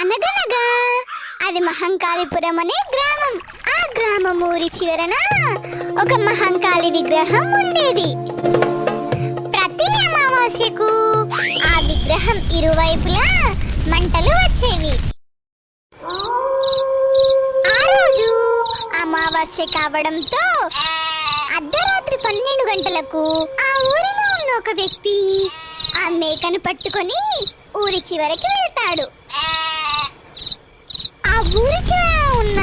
అనగనగా అది మహంకాళిపురం అనే గ్రామం. ఆ గ్రామం ఊరి చివరన ఒక మహంకాళి విగ్రహం ఉండేది. ప్రతి అమావాస్యకు ఆ విగ్రహం ఇరువైపులా మంటలు వచ్చేవి. ఆ రోజు అమావాస్య కావడంతో అర్ధరాత్రి 12 గంటలకు ఆ ఊరిలో ఉన్న ఒక వ్యక్తి ఆ మేకను పట్టుకొని ఊరి చివరికి వెళ్తాడు. ఆ ఊరి చివర ఉన్న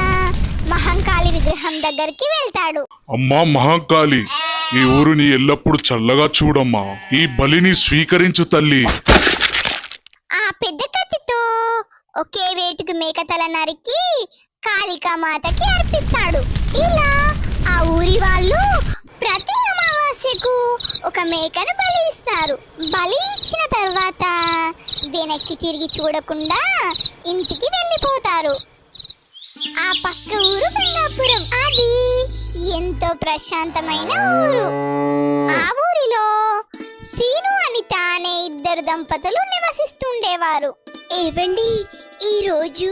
మహంకాళి విగ్రహం దగ్గరికి వెళ్తాడు. అమ్మా మహంకాళి, ఈ ఊరిని ఎల్లప్పుడూ చల్లగా చూడమ్మా. ఈ బలిని స్వీకరించు తల్లి. ఆ పెద్ద కత్తితో ఒకే వేటుకు మేక తల నరికి కాళికామాతకి అర్పిస్తాడు. ఇలా ఆ ఊరి వాళ్ళు ప్రతి అమావాస్యకు ఒక మేకను బలి ఇస్తారు. బలి ఇచ్చిన తర్వాత వెనక్కి తిరిగి చూడకుండా ఇంటికి వెళ్ళిపోతారు. ఆ పక్క ఊరు గంగాపురం. అది ఎంతో ప్రశాంతమైన ఊరు. ఆ ఊరిలో సీను అనిత అనే 2 దంపతులు నివసిస్తుండేవారు. ఏవండి, ఈ రోజు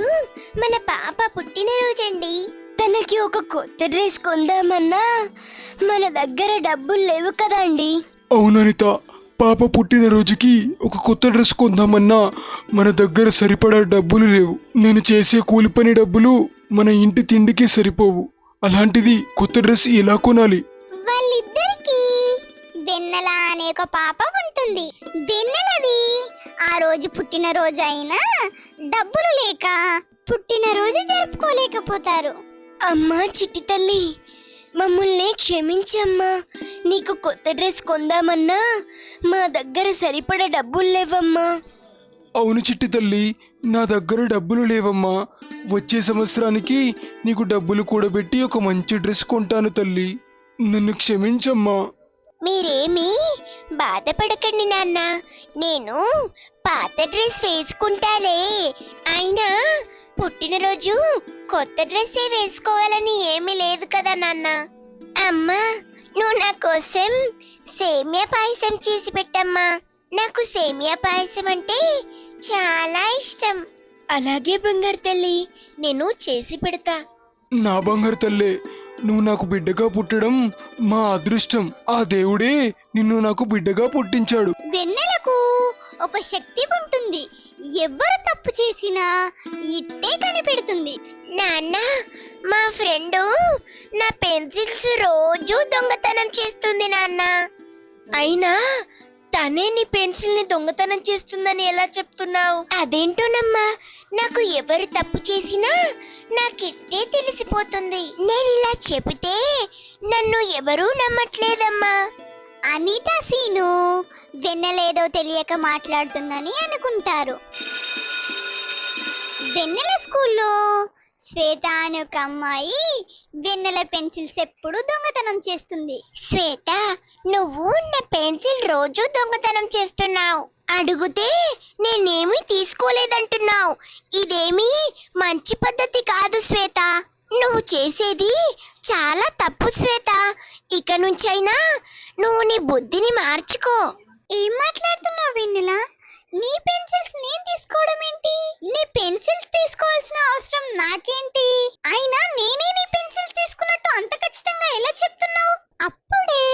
మన పాప పుట్టినరోజండి. తనకి ఒక కొత్త డ్రెస్ కొందామన్నా మన దగ్గర డబ్బులు లేవు కదండి. అవుననిత, పాప పుట్టినరోజుకి ఒక కొత్త డ్రెస్ కొందామన్నా మన దగ్గర సరిపడా డబ్బులు లేవు. నేను చేసే కూలి పని డబ్బులు మన ఇంటి తిండికి సరిపోవు. అలాంటిది కొత్త డ్రెస్ ఎలా కొనాలి? వాళ్ళిద్దరికి వెన్నెల అనే ఒక పాప ఉంటుంది. వెన్నెలది ఆ రోజు పుట్టినరోజు అయినా డబ్బులు లేక పుట్టినరోజు జరుపుకోలేకపోతారు. అమ్మా చిట్టి తల్లి, మమ్మల్ని క్షమించమ్మా. నీకు కొత్త డ్రెస్ కొందామన్నా మా దగ్గర సరిపడా డబ్బులు లేవమ్మా. అవును చిట్టి తల్లి, నా దగ్గర డబ్బులు లేవమ్మా. వచ్చే సంవత్సరానికి నీకు డబ్బులు కూడబెట్టి ఒక మంచి డ్రెస్ కొంటాను తల్లి. నన్ను క్షమించమ్మా. మీరేమీ బాధపడకండి నాన్న, నేను పాత డ్రెస్ వేసుకుంటాలే. అయినా పుట్టినరోజు కొత్త డ్రెస్సే వేసుకోవాలని ఏమీ లేదు కదా నాన్న. అమ్మా, నువ్వు నా కోసం సేమియా పాయసం చేసి పెట్టమ్మా. నాకు సేమియా పాయసం అంటే చాలా ఇష్టం. అలాగే బంగారు తల్లి, నేను చేసి పెడతా. నా బంగారు తల్లే, నువ్వు నాకు బిడ్డగా పుట్టడం మా అదృష్టం. ఆ దేవుడే నిన్ను నాకు బిడ్డగా పుట్టించాడు. వెన్నెలకు ఒక శక్తి ఉంటుంది. ఎవ్వరు తప్పు చేసినా ఇట్టే కనిపెడుతుంది. నాన్న, మా ఫ్రెండ్ నా పెన్సిల్స్ రోజు దొంగతనం చేస్తుంది నాన్న. అయినా తనే నీ పెన్సిల్ ని దొంగతనం చేస్తుందని ఎలా చెప్తున్నావు? అదేంటోనమ్మా, నాకు ఎవరు తప్పు చేసినా నాకిట్టే తెలిసిపోతుంది. నేను ఇలా చెబితే నన్ను ఎవరూ నమ్మట్లేదమ్మా. అనిత సీను వెన్నెలేదో తెలియక మాట్లాడుతుందని అనుకుంటారు. వెన్నెల స్కూల్లో శ్వేత అనే ఒక అమ్మాయి వెన్నెల పెన్సిల్స్ ఎప్పుడు దొంగతనం చేస్తుంది. శ్వేత, నువ్వు నా పెన్సిల్ రోజు దొంగతనం చేస్తున్నావు. అడిగితే నేనేమీ తీసుకోలేదంటున్నావు. ఇదేమీ మంచి పద్ధతి కాదు శ్వేత. నువ్వు చేసేది చాలా తప్పు శ్వేత. ఇక నుంచైనా నువ్వు నీ బుద్ధిని మార్చుకో. ఏం మాట్లాడుతున్నావు వెన్నెల? నీ పెన్సిల్స్ నేను తీసుకోవడం ఏంటి? నీ పెన్సిల్స్ తీసుకోవాల్సిన అవసరం నాకేంటి? అయినా నేనే నీ పెన్సిల్స్ తీసుకున్నట్టు అంత ఖచ్చితంగా ఎలా చెప్తున్నావు? అప్పుడే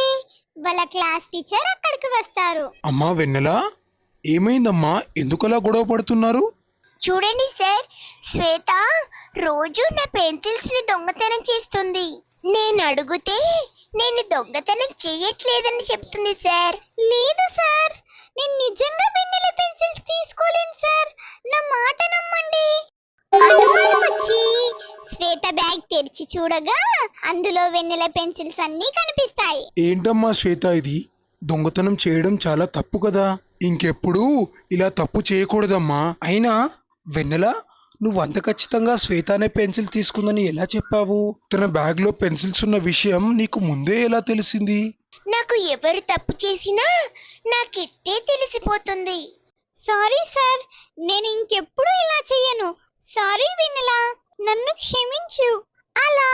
వాళ్ళ క్లాస్ టీచర్ అక్కడికి వస్తారు. అమ్మా వెన్నెల, ఏమైందమ్మా? ఎందుకలా గొడవ పడుతున్నారు? చూడండి సార్, శ్వేత రోజు నా పెన్సిల్స్ ని దొంగతనం చేస్తుంది. నేను అడిగితే నేను దొంగతనం చేయట్లేదని చెప్తుంది సార్. లేదు సార్, నేను నిజంగా వెన్నెల పెన్సిల్స్ తీసుకోలేను సార్, నా మాట నమ్మండి. అనుమానం వచ్చి శ్వేత బ్యాగ్ తెరిచి చూడగా అందులో వెన్నెల పెన్సిల్స్ అన్నీ కనిపిస్తాయి. ఏంటమ్మా శ్వేత, ఇది దొంగతనం చేయడం చాలా తప్పు కదా. ఇంకెప్పుడు ఇలా తప్పు చేయకూడదమ్మా. అయినా వెన్నెల, నువ్వు అంత ఖచ్చితంగా శ్వేత అనే పెన్సిల్ తీసుకుందని ఎలా చెప్పావు? తన బ్యాగ్ లో పెన్సిల్స్ ఉన్న విషయం నీకు ముందే ఎలా తెలిసింది? నాకు ఎవరు తప్పు చేసినా నాకిట్టే తెలిసిపోతుంది. సారీ సార్, నేను ఇంకెప్పుడు ఇలా చెయ్యను. సారీ వెన్నెల, నన్ను క్షమించు. అలా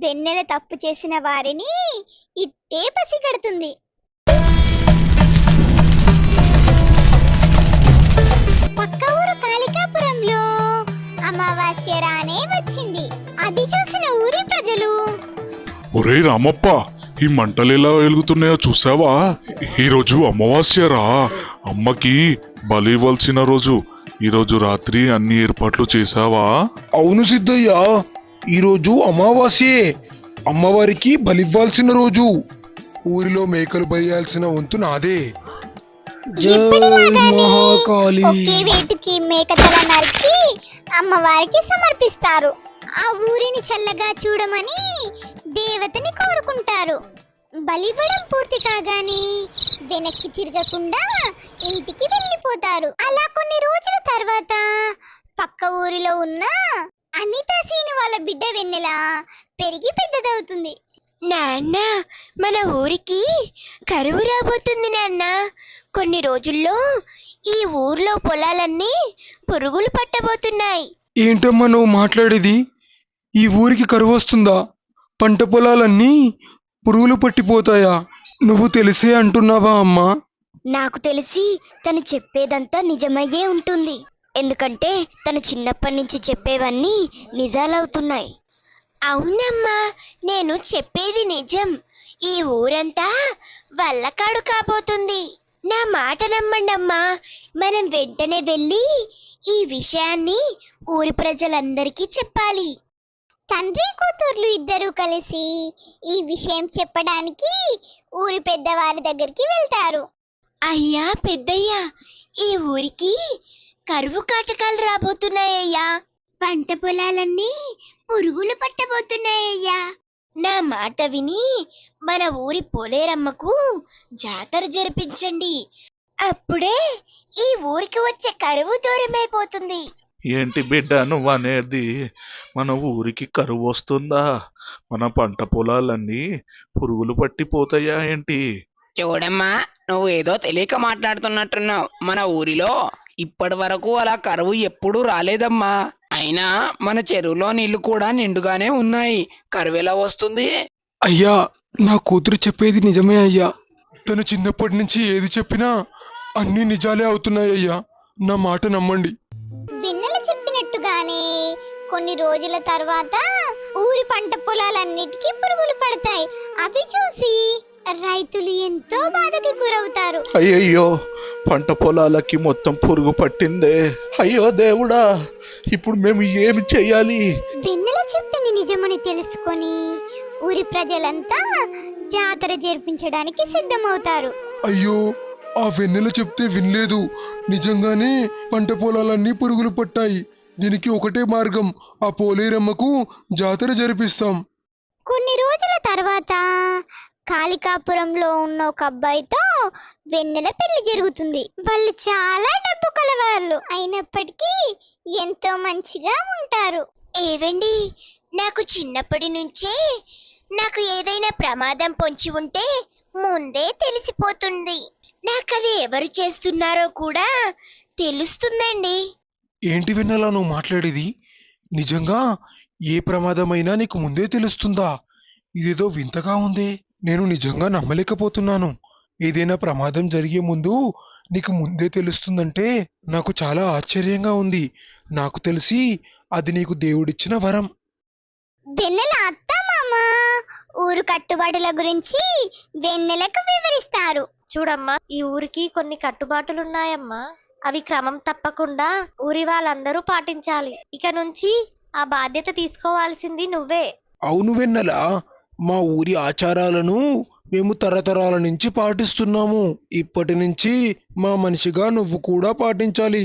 వెన్నెల తప్పు చేసిన వారిని ఇట్టే పసిగడుతుంది. పక్క ఊరు కాళికాపురంలో అమావాస్య రానే వచ్చింది. అది చూసిన ఊరి ప్రజలు ఒరే రామప్ప, ఈ మంటలు ఎలా వెలుగుతున్నాయో చూసావా? ఈరోజు అమావాస్యరా, అమ్మకి బలి ఇవ్వాల్సిన రోజు. ఈరోజు రాత్రి అన్ని ఏర్పాట్లు చేశావా? అవును సిద్ధయ్య, ఈరోజు అమావాస్యే, అమ్మవారికి బలివ్వాల్సిన రోజు. ఊరిలో మేకలు బలియాల్సిన వంతు నాదే. ఎప్పటిలాగానే మహాకాళి. ఒకే వేటుకి మేకతల నరికి అమ్మవారికి సమర్పిస్తారు. ఆ ఊరిని చల్లగా చూడమని దేవతని కోరుకుంటారు. బలివ్వడం పూర్తి కాగానే వెనక్కి తిరగకుండా ఇంటికి వెళ్ళిపోతారు. అలా కొన్ని రోజుల తర్వాత పక్క ఊరిలో ఉన్న అనిత సీను వాళ్ళ బిడ్డ వెన్నెల పెరిగి పెద్దదవుతుంది. నాన్న, మన ఊరికి కరువు రాబోతుంది నాన్న. కొన్ని రోజుల్లో ఈ ఊర్లో పొలాలన్నీ పురుగులు పట్టబోతున్నాయి. ఏంటమ్మా నువ్వు మాట్లాడేది? ఈ ఊరికి కరువు వస్తుందా? పంట పొలాలన్నీ పురుగులు పట్టిపోతాయా? నువ్వు తెలిసే అంటున్నావా అమ్మా? నాకు తెలిసి తను చెప్పేదంతా నిజమయ్యే ఉంటుంది. ఎందుకంటే తను చిన్నప్పటి నుంచి చెప్పేవన్నీ నిజాలవుతున్నాయి. అవునమ్మా, నేను చెప్పేది నిజం. ఈ ఊరంతా వల్లకాడు కాబోతుంది. నా మాట నమ్మండమ్మా. మనం వెంటనే వెళ్ళి ఈ విషయాన్ని ఊరి ప్రజలందరికీ చెప్పాలి. తండ్రి కూతుర్లు ఇద్దరూ కలిసి ఈ విషయం చెప్పడానికి ఊరి పెద్దవారి దగ్గరికి వెళ్తారు. అయ్యా పెద్దయ్యా, ఈ ఊరికి కరువు కాటకాలు రాబోతున్నాయ్యా. పంట పొలాలన్నీ పురుగులు పట్టబోతున్నాయ్యా. నా మాట విని మన ఊరి పోలేరమ్మకు జాతర జరిపించండి. అప్పుడే ఈ ఊరికి వచ్చే కరువు దూరమైపోతుంది. ఏంటి బిడ్డ నువ్వు అనేది? మన ఊరికి కరువు వస్తుందా? మన పంట పొలాలన్నీ పురుగులు పట్టిపోతాయా ఏంటి? చూడమ్మా, నువ్వు ఏదో తెలియక మాట్లాడుతున్నట్టున్నావు. మన ఊరిలో ఇప్పటి వరకు అలా కరువు ఎప్పుడూ రాలేదమ్మా. అయినా మన చెరువులో నీళ్లు కూడా నిండుగానే ఉన్నాయి. కరువు ఎలా వస్తుంది? అయ్యా, నా కూతురు చెప్పేది నిజమే అయ్యా. తను చిన్నప్పటి నుంచి ఏది చెప్పినా అన్ని నిజాలే అవుతున్నాయ్యా. నా మాట నమ్మండి. వెన్నెల చెప్పినట్టుగానే కొన్ని రోజుల తర్వాత ఊరి పంట పొలాలన్నిటికీ పురుగులు పడతాయి. అవి చూసి రైతులు ఎంతో బాధకి గురవుతారు. అయ్యయ్యో, పంట పొలాలకి మొత్తం పురుగు పట్టిందే. అయ్యో దేవుడా, ఇప్పుడు మేము ఏమి చెయ్యాలి? వెన్నెల చెప్పింది నిజమని తెలుసుకొని ఊరి ప్రజలంతా జాతర జరిపించడానికి సిద్ధమవుతారు. అయ్యో, ఆ వెన్నెల చెప్తే వినలేదు. నిజంగానే పంట పొలాలన్నీ పురుగులు పట్టాయి. దీనికి ఒకటే మార్గం, ఆ పోలేరమ్మకు జాతర జరిపిస్తాం. కొన్ని రోజుల తర్వాత కాళికాపురంలో ఉన్న ఒక అబ్బాయితో వెన్నెల పెళ్లి జరుగుతుంది. వాళ్ళు చాలా డబ్బు కలవాళ్ళు అయినప్పటికీ ఎంతో మంచిగా ఉంటారు. ఏవండి, నాకు చిన్నప్పటి నుంచే నాకు ఏదైనా ప్రమాదం పొంచి ఉంటే ముందే తెలిసిపోతుంది. నాకు అది ఎవరు చేస్తున్నారో కూడా తెలుస్తుందండి. ఏంటి వెన్నెల నువ్వు మాట్లాడేది? నిజంగా ఏ ప్రమాదమైనా నీకు ముందే తెలుస్తుందా? ఇదేదో వింతగా ఉందే. నేను నిజంగా నమ్మలేకపోతున్నాను. ఏదైనా ప్రమాదం జరిగే ముందు నీకు ముందే తెలుస్తుందంటే నాకు చాలా ఆశ్చర్యంగా ఉంది. నాకు తెలిసి అది నీకు దేవుడిచ్చిన వరం. వెన్నెల అత్త మామ ఊరు కట్టుబాటుల గురించి వెన్నెలకు వివరిస్తారు. చూడమ్మా, ఈ ఊరికి కొన్ని కట్టుబాటులున్నాయమ్మా. అవి క్రమం తప్పకుండా ఊరి వాళ్ళందరూ పాటించాలి. ఇక నుంచి ఆ బాధ్యత తీసుకోవాల్సింది నువ్వే. అవును వెన్నెల, మా ఊరి ఆచారాలను మేము తరతరాల నుంచి పాటిస్తున్నాము. ఇప్పటి నుంచి మా మనిషిగా నువ్వు కూడా పాటించాలి.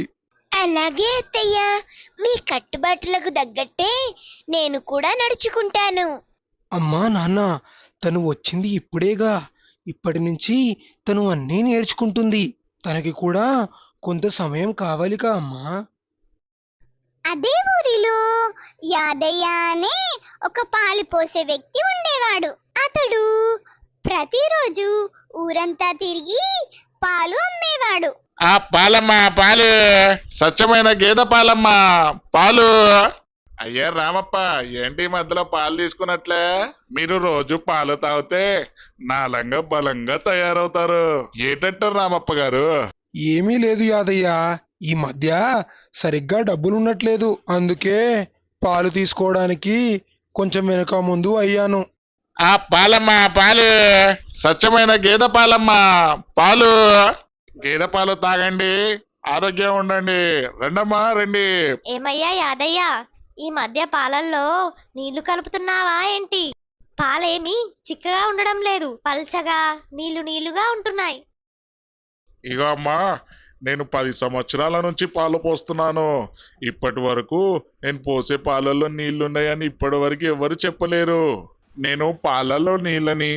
అలాగే అత్తయ్య, మీ కట్టుబాటులకు తగ్గట్టే నేను కూడా నడుచుకుంటాను. అమ్మా నాన్న, తను వచ్చింది ఇప్పుడేగా. ఇప్పటి నుంచి తను అన్నీ నేర్చుకుంటుంది. తనకి కూడా కొంత సమయం కావాలిగా అమ్మా. అదే ఊరిలో యాదయ్య అనే ఒక పాలు పోసే వ్యక్తి ఉండేవాడు. అతడు ప్రతిరోజు ఊరంతా తిరిగి పాలు అమ్మేవాడు. ఆ పాలమ్మా, పాలు స్వచ్ఛమైన గేదె పాలమ్మా, పాలు. అయ్యా రామప్ప, ఏంటి ఈ మధ్యలో పాలు తీసుకున్నట్లే? మీరు రోజు పాలు తాగితే నాలంగా బలంగా తయారవుతారు. ఏంటంటారు రామప్ప గారు? ఏమీ లేదు యాదయ్య, ఈ మధ్య సరిగ్గా డబ్బులున్నట్లేదు. అందుకే పాలు తీసుకోవడానికి కొంచెం వెనక ముందు అయ్యాను. ఆ పాలమ్మా పాలు, స్వచ్ఛమైన గేదె పాలమ్మా పాలు. గేదె పాలు తాగండి, ఆరోగ్యం ఉండండి. రండమ్మా రండి. ఏమయ్యా యాదయ్య, ఈ మధ్య పాలల్లో నీళ్లు కలుపుతున్నావా ఏంటి? పాలేమి చిక్కగా ఉండడం లేదు, పల్చగా నీళ్లుగా ఉంటున్నాయి. ఇగో అమ్మా, నేను 10 సంవత్సరాల నుంచి పాలు పోస్తున్నాను. ఇప్పటి వరకు నేను పోసే పాలల్లో నీళ్లున్నాయని ఇప్పటి వరకు ఎవరు చెప్పలేరు. నేను పాలల్లో నీళ్ళని,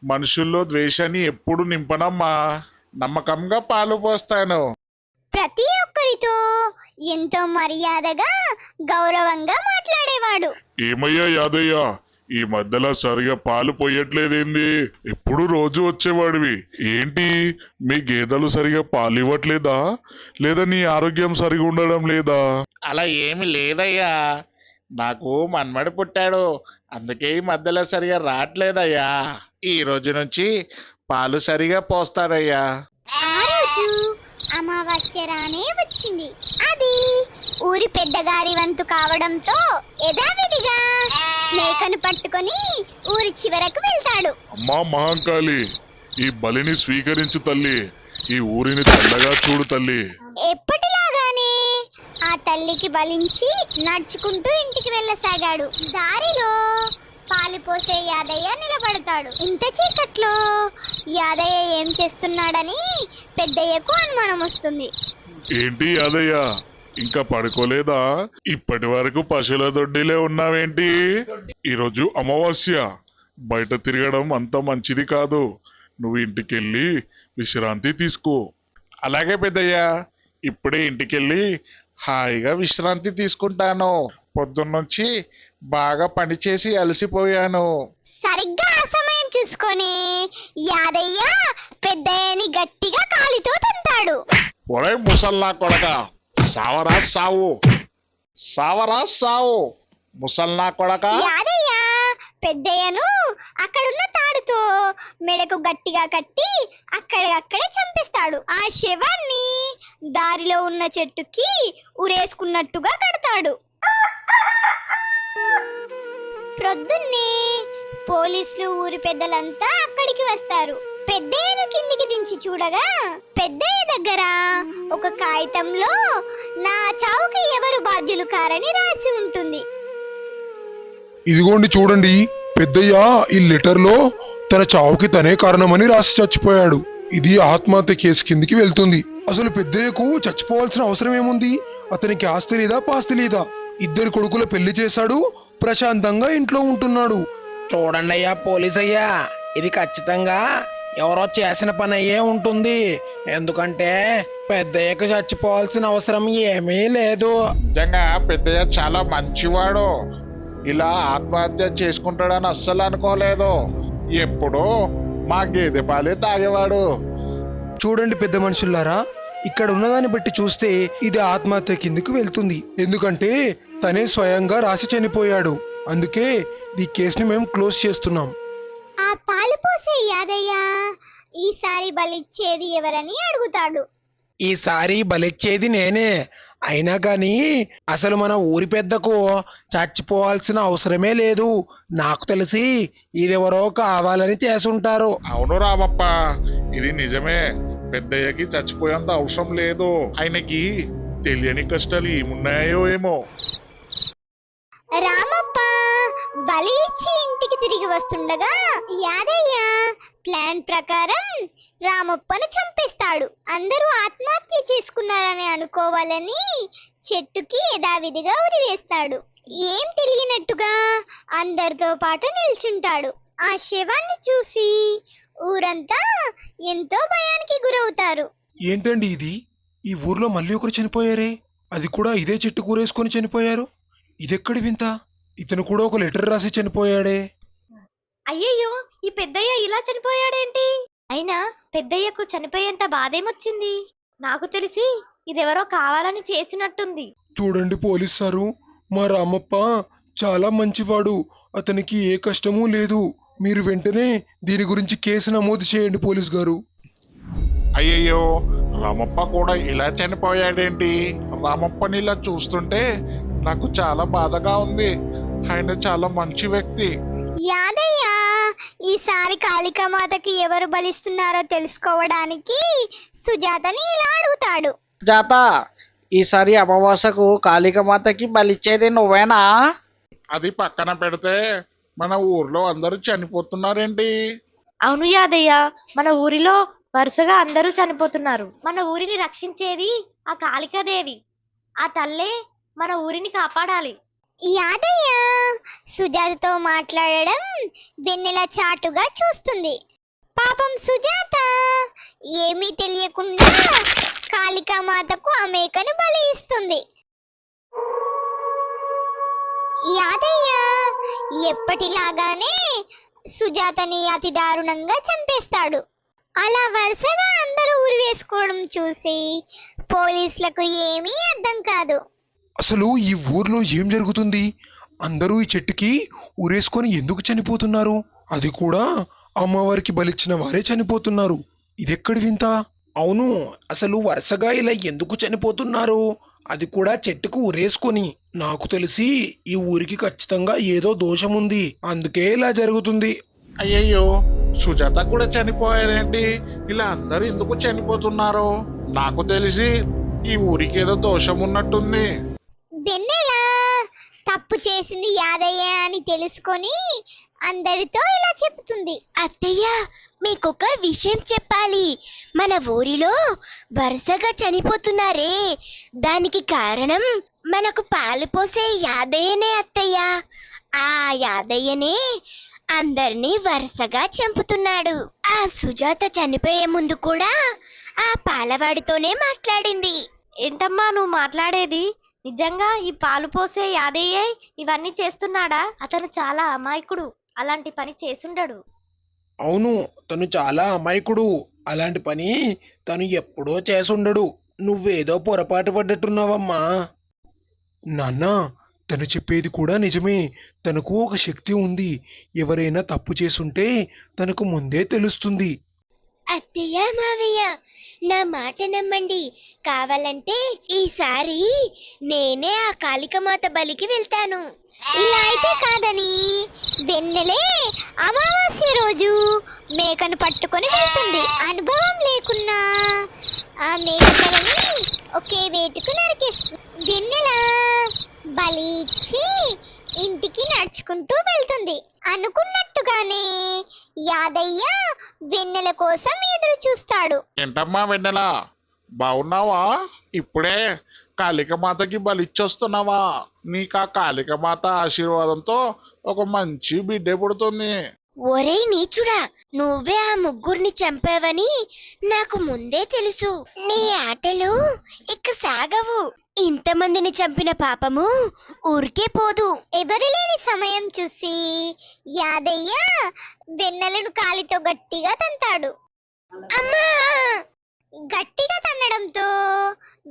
మనుషుల్లో ద్వేషాన్ని ఎప్పుడు నింపనమ్మా. నమ్మకంగా పాలు పోస్తాను. ప్రతి ఒక్కరితో ఎంతో మర్యాదగా గౌరవంగా మాట్లాడేవాడు. ఏమయ్యా యాదయ్య, ఈ మధ్యలో సరిగా పాలు పోయట్లేదేంది? ఎప్పుడు రోజు వచ్చేవాడివి, ఏంటి మీ గేదెలు సరిగా పాలు ఇవ్వట్లేదా? లేదా నీ ఆరోగ్యం సరిగా ఉండడం లేదా? అలా ఏమి లేదయ్యా, నాకు మన్మడి పుట్టాడు, అందుకే ఈ మధ్యలో సరిగా రావట్లేదయ్యా. ఈ రోజు నుంచి పాలు సరిగా పోస్తారయ్యా. ఆ రోజు అమావాస్య రానే వచ్చింది. అది ఊరి పెద్దగారి వంతు కావడంతో యథావిధిగా మేకను పట్టుకొని ఊరి చివరకు వెళ్తాడు. అమ్మా మహాంకాళి, ఈ బలిని స్వీకరించు తల్లి. ఈ ఊరిని చల్లగా చూడు తల్లి. ఎప్పటిలాగానే ఆ తల్లికి బలించి నడుచుకుంటూ ఇంటికి వెళ్ళసాగాడు. దారిలో పాలు పోసే యాదయ్య నిలబడతాడు. ఇంత చీకట్లో యాదయ్య ఏం చేస్తున్నాడని పెద్దయ్యకు అనుమానం వస్తుంది. ఏంటి యాదయ్య, ఇంకా పడుకోలేదా? ఇప్పటి వరకు పశువుల దొడ్డిలే ఉన్నావేంటి? ఈరోజు అమావాస్య, బయట తిరగడం అంత మంచిది కాదు. నువ్వు ఇంటికెళ్ళి విశ్రాంతి తీసుకో. అలాగే పెద్దయ్య, ఇప్పుడే ఇంటికెళ్ళి హాయిగా విశ్రాంతి తీసుకుంటాను. పొద్దున్నుంచి బాగా పనిచేసి అలసిపోయాను. సరిగ్గా ఆ సమయం చూసుకొని యాదయ్య పెద్దయ్యని గట్టిగా కాలితో తంతాడు. ఒరే ముసల్లా కొడక, సావరా సావు, సావరా సావు, ముసల్లా కొడక. యాదయ్య పెద్దయ్యను అక్కడున్న తాడుతో మెడకు గట్టిగా కట్టి అక్కడే చంపేస్తాడు. ఆ శవాన్ని దారిలో ఉన్న చెట్టుకి ఉరేసుకున్నట్టుగా కడతాడు. ప్రొద్దున్నే పోలీసులు ఊరి పెద్దలంతా అక్కడికి వస్తారు. పెద్దయ్యను కిందికి దించి చూడగా పెద్దయ్య దగ్గర ఒక కాగితంలో నా చావుకి ఎవరు బాధ్యులు కారని రాసి ఉంటుంది. ఇదిగోండి చూడండి, పెద్దయ్య ఈ లెటర్లో తన చావుకి తనే కారణమని రాసి చచ్చిపోయాడు. ఇది ఆత్మహత్య కేసు కిందికి వెళ్తుంది. అసలు పెద్దయ్యకు చచ్చిపోవాల్సిన అవసరం ఏముంది? అతనికి ఆస్తి లేదా పాస్తి లేదా? 2 కొడుకుల పెళ్లి చేశాడు, ప్రశాంతంగా ఇంట్లో ఉంటున్నాడు. చూడండి అయ్యా పోలీస్ అయ్యా, ఇది ఖచ్చితంగా ఎవరో చేసిన పని అయ్యే ఉంటుంది. ఎందుకంటే పెద్దయ్యకు చచ్చిపోవాల్సిన అవసరం ఏమీ లేదు. నిజంగా పెద్దయ్య చాలా మంచివాడు. ఇలా ఆత్మహత్య చేసుకుంటాడని అస్సలు అనుకోలేదు. ఎప్పుడూ మా గేదె పాలే తాగేవాడు. చూడండి పెద్ద మనుషులారా, ఇక్కడ ఉన్నదాన్ని బట్టి చూస్తే ఇది ఆత్మహత్య కిందకు వెళ్తుంది. ఎందుకంటే తనే స్వయంగా రాసి చనిపోయాడు. అందుకే ఈ కేసుని మేము క్లోజ్ చేస్తున్నాం. ఆ పాలు పోసే యాదయ్య ఈసారి బలిచ్చేది ఎవరని అడుగుతాడు. ఈసారి బలిచ్చేది నేనే. అయినా కానీ అసలు మన ఊరి పెద్దకు చచ్చిపోవాల్సిన అవసరమే లేదు. నాకు తెలిసి ఇదెవరో కావాలని చేసుంటారు. అవును రామప్ప, ఇది నిజమే. పెద్దయ్యకి చచ్చిపోయేంత అవసరం లేదు. ఆయనకి తెలియని కష్టాలు ఏమున్నాయో ఏమో. రామప్ప బలి ఇచ్చి ఇంటికి తిరిగి వస్తుండగా యాదయ్య ప్లాన్ ప్రకారం రామప్పను చంపేస్తాడు. అందరూ ఆత్మహత్య చేసుకున్నారని అనుకోవాలని చెట్టుకి యథావిధిగా ఉరివేస్తాడు. ఏం తెలియనట్టుగా అందరితో పాటు నిల్చుంటాడు. ఆ శవాన్ని చూసి ఊరంతా ఎంతో భయానికి గురవుతారు. ఏంటండి ఇది? ఈ ఊర్లో మళ్ళీ ఒకరు చనిపోయారే, అది కూడా ఇదే చెట్టు కూరేసుకొని చనిపోయారు. ఇదెక్కడి వింత? ఇతను కూడా ఒక లెటర్ రాసి చనిపోయాడే. అయ్యయ్యో, ఈ పెద్దయ్య ఇలా చనిపోయాడేంటి? అయినా పెద్దయ్యకు చనిపోయేంత బాధేమొచ్చింది? నాకు తెలిసి ఇదెవరో కావాలని చేసినట్టుంది. చూడండి పోలీస్ సారు, మా రామప్ప చాలా మంచివాడు. అతనికి ఏ కష్టమూ లేదు. మీరు వెంటనే దీని గురించి కేసు నమోదు చేయండి పోలీస్ గారు. అయ్యయ్యో, రామప్ప కూడా ఇలా చనిపోయాడేంటి? రామప్పని ఇలా చూస్తుంటే నాకు చాలా బాధగా ఉంది. ఆయన చాలా మంచి వ్యక్తి. యాదయ్య ఈసారి కాళికామాతకి ఎవరు బలిస్తున్నారో తెలుసుకోవడానికి సుజాతని ఇలా అడుగుతాడు. జాత, ఈసారి అమావాస్యకు కాళికామాతకి బలిచ్చేది నువ్వేనా? అది పక్కన పెడితే మన ఊర్లో అందరూ చనిపోతున్నారేంటి? అవును యాదయ్య, మన ఊరిలో వరుసగా అందరూ చనిపోతున్నారు. మన ఊరిని రక్షించేది ఆ కాళికాదేవి. ఆ తల్లే మన ఊరిని కాపాడాలి. యాదయ్య సుజాతతో మాట్లాడడం వెన్నెల చాటుగా చూస్తుంది. పాపం సుజాత ఏమీ తెలియకుండా కాళికామాతకు ఆ మేకను బలి ఇస్తుంది. యాదయ్య ఎప్పటిలాగానే సుజాతని అతి దారుణంగా చంపేస్తాడు. అలా వరుసగా అందరూ ఉరి వేసుకోవడం చూసి పోలీసులకు ఏమీ అర్థం కాదు. అసలు ఈ ఊర్లో ఏం జరుగుతుంది? అందరూ ఈ చెట్టుకి ఊరేసుకొని ఎందుకు చనిపోతున్నారు? అది కూడా అమ్మవారికి బలిచ్చిన వారే చనిపోతున్నారు. ఇదెక్కడి వింత? అవును, అసలు వరుసగా ఇలా ఎందుకు చనిపోతున్నారు? అది కూడా చెట్టుకు ఊరేసుకొని. నాకు తెలిసి ఈ ఊరికి ఖచ్చితంగా ఏదో దోషం ఉంది, అందుకే ఇలా జరుగుతుంది. అయ్యయ్యో, సుజాత కూడా చనిపోయేదేంటి? ఇలా అందరూ ఎందుకు చనిపోతున్నారు? నాకు తెలిసి ఈ ఊరికి ఏదో దోషం ఉన్నట్టుంది. వెన్నెల తప్పు చేసింది యాదయ్య అని తెలుసుకొని అందరితో ఇలా చెప్తుంది. అత్తయ్య, మీకొక విషయం చెప్పాలి. మన ఊరిలో వరుసగా చనిపోతున్నారే, దానికి కారణం మనకు పాలు పోసే యాదయ్యనే అత్తయ్య. ఆ యాదయ్యనే అందరినీ వరుసగా చంపుతున్నాడు. ఆ సుజాత చనిపోయే ముందు కూడా ఆ పాలవాడితోనే మాట్లాడింది. ఏంటమ్మా నువ్వు మాట్లాడేది? నిజంగా ఈ పాలు పోసే యాదయ్య ఇవన్నీ చేస్తున్నాడా? అతను చాలా అమాయకుడు, అలాంటి పని చేసుండడు. అవును, తను చాలా అమాయకుడు. అలాంటి పని తను ఎప్పుడో చేసుండడు. నువ్వేదో పొరపాటు పడ్డట్టున్నావమ్మా. నాన్న, తను చెప్పేది కూడా నిజమే. తనకు ఒక శక్తి ఉంది. ఎవరైనా తప్పు చేసుంటే తనకు ముందే తెలుస్తుంది. అత్తయ్య, మావయ్య, నా మాట నమ్మండి. కావాలంటే ఈసారి నేనే ఆ కాళికామాత బలికి వెళ్తాను. ఇలా అయితే కాదని వెన్నెలే అమావాస్య రోజు మేకను పట్టుకొని వెళ్తుంది. అనుభవం లేకున్నా ఆ మేక తలని ఒకే వేటుకు నరికేస్తుంది. వెన్నెల బలి ఇచ్చి ఇంటికి నడుచుకుంటూ వెళ్తుంది. అనుకున్నట్టుగానే యాదయ్య వెన్నెల కోసం ఎదురు చూస్తాడు. ఏంటమ్మా వెన్నెల, బాగున్నావా? ఇప్పుడే కాళికామాతకి బలిచ్చొస్తున్నావా? నీకు ఆ కాళికామాత ఆశీర్వాదంతో ఒక మంచి బిడ్డ పుడుతుంది. ఒరేయ్ నీచుడా, నువ్వే ఆ ముగ్గురిని చంపావని నాకు ముందే తెలుసు. నీ ఆటలు ఇక సాగవు. ఇంతమందిని చంపిన పాపము ఊరికే పోదు. ఎవరు లేని సమయం చూసి యాదయ్య వెన్నెలను కాలితో గట్టిగా తంతాడు. అమ్మా! గట్టిగా తన్నడంతో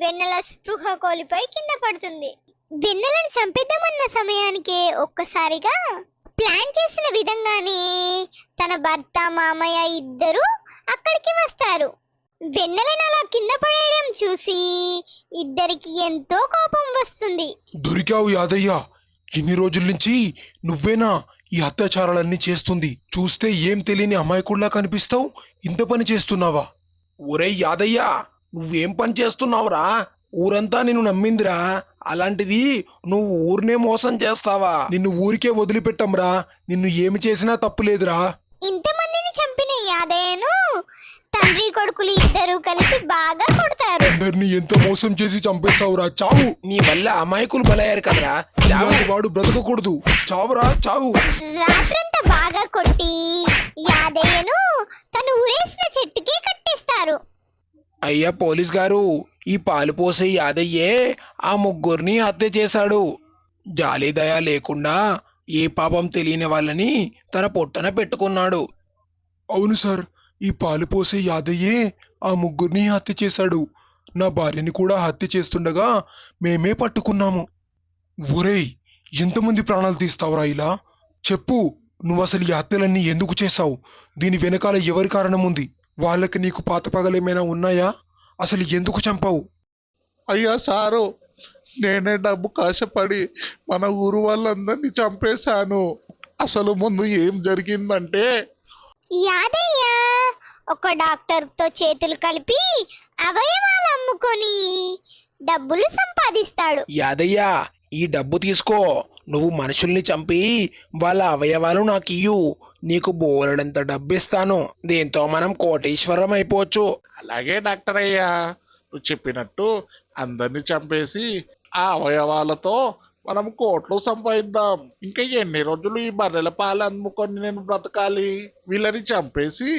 వెన్నెల స్పృహ కోల్పోయి కింద పడుతుంది. వెన్నెలను చంపేద్దామన్న సమయానికే ఒక్కసారిగా ప్లాన్ చేసిన విధంగానే తన భర్త మామయ్య ఇద్దరు అక్కడికి వస్తారు. వెన్నెలను అలా కింద పడేయడం చూసి ఇద్దరికి ఎంతో కోపం వస్తుంది. దొరికావు యాదయ్య. ఇన్ని రోజుల నుంచి నువ్వేనా ఈ అత్యాచారాలన్నీ చేస్తుంది? చూస్తే ఏం తెలియని అమాయకుల్లా కనిపిస్తావు. ఇంత పని చేస్తున్నావా? ఒరే యాదయ్య, నువ్వేం పని చేస్తున్నావురా? ఊరంతా నిన్ను నమ్మిందిరా. అలాంటిది నువ్వు ఊరినే మోసం చేస్తావా? నిన్ను ఊరికే వదిలిపెట్టంరా. నిన్ను ఏమి చేసినా తప్పులేదురా. ఇంతమందిని చంపిన యాదయ్యను తండ్రి కొడుకులు ఇద్దరు కలిసి బాగా కొడతారు. అందరినీ ఎంత మోసం చేసి చంపేస్తావురా? చావు. నీ వల్ల అమాయకులు బలయ్యారు కదరా. చావు. వాడు బ్రతకకూడదు. చావురా, చావు. రాత్రంతా బాగా కొట్టి యాదయ్యను తను ఊరేసిన చెట్టుకి కట్టేస్తారు. అయ్యా పోలీస్ గారు, ఈ పాలు పోసే యాదయ్యే ఆ ముగ్గురిని హత్య చేశాడు. జాలి దయ లేకుండా ఏ పాపం తెలియని వాళ్ళని తన పొట్టన పెట్టుకున్నాడు. అవును సార్, ఈ పాలు పోసే యాదయ్యే ఆ ముగ్గురిని హత్య చేశాడు. నా భార్యని కూడా హత్య చేస్తుండగా మేమే పట్టుకున్నాము. ఒరేయ్, ఎంతమంది ప్రాణాలు తీస్తావురా ఇలా? చెప్పు, నువ్వు అసలు ఈ హత్యలన్నీ ఎందుకు చేశావు? దీని వెనకాల ఎవరి కారణం ఉంది? వాళ్ళకి నీకు పాత పగలేమైనా ఉన్నాయా? అసలు ఎందుకు చంపావు? అయ్యా సారు, నేనే డబ్బు కాశపడి మన ఊరు వాళ్ళందరినీ చంపేశాను. అసలు ముందు ఏం జరిగిందంటే యాదయ్య ఒక డాక్టర్తో చేతులు కలిపి అవయవాలు అమ్ముకొని డబ్బులు సంపాదిస్తాడు. యాదయ్య ఈ డబ్బు తీసుకో, నువ్వు మనుషుల్ని చంపి వాళ్ళ అవయవాలు నాకు ఇయ్యు, నీకు బోలెడంత డబ్బు ఇస్తాను. దీంతో మనం కోటీశ్వరం అయిపోవచ్చు. అలాగే డాక్టర్ అయ్యా, నువ్వు చెప్పినట్టు అందరిని చంపేసి ఆ అవయవాలతో మనం కోట్లు సంపాదిద్దాం. ఇంకా ఎన్ని రోజులు ఈ బర్రెల పాలు అమ్ముకొని నేను బ్రతకాలి? వీళ్ళని చంపేసి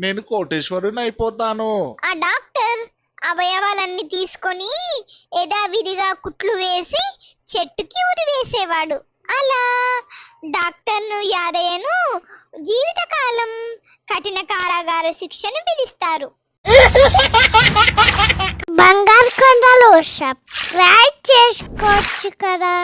నేను కోటేశ్వరుని అయిపోతాను. ఆ డాక్టర్ అవయవాలన్నీ తీసుకొని యథావిధిగా కుట్లు వేసి చెట్టుకి ఉరి వేసేవాడు. అలా డాక్టర్ను యాదయ్యను జీవితకాలం కఠిన కారాగార శిక్షను విధిస్తారు. బంగారు కొండలు సబ్స్క్రైబ్ చేసుకోవచ్చు కదా.